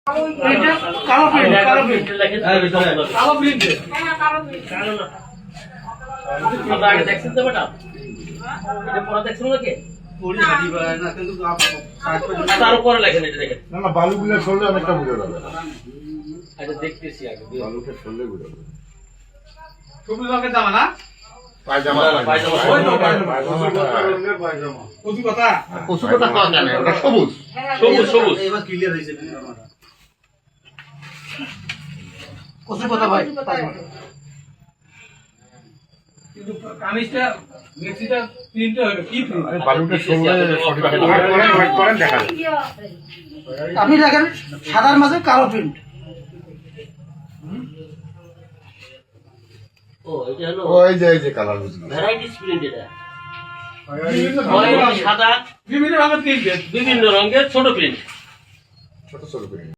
কালো প্রিন্ট লেখেন কালো প্রিন্ট কালো না আমরা আগে দেখছেন তো বেটা এটা পড়া দেখছেন নাকি পড়ি হাঁটি বাড়ায় না কিন্তু তার উপরে লেখেন এটা দেখেন না না বালুগুলো সরলে অনেকটা বুঝে যাবে। আচ্ছা দেখতেছি আগে বালুটা সরলে বুঝে যাবে। সবুজ রঙের জামা না পায়জামা পায়জামা ওই তো পায়জামা কচু কথা কচু কথা কম জানে ওটা সবুজ সবুজ সবুজ এবার ক্লিয়ার হয়েছে কত কথা ভাই কিন্তু কামিজটা মেক্সিটা প্রিন্টে হবে কি প্রিন্ট বালুটা সরলে সঠিক করেন দেখা যাবে। আপনি দেখেন সাদার মাঝে কালো প্রিন্ট। ও এটা হলো ও এই যে কালার বুঝলি ভ্যারাইটিস প্রিন্ট এটা বিভিন্ন সাদা রঙের প্রিন্ট বিভিন্ন রঙের ছোট প্রিন্ট ছোট ছোট করে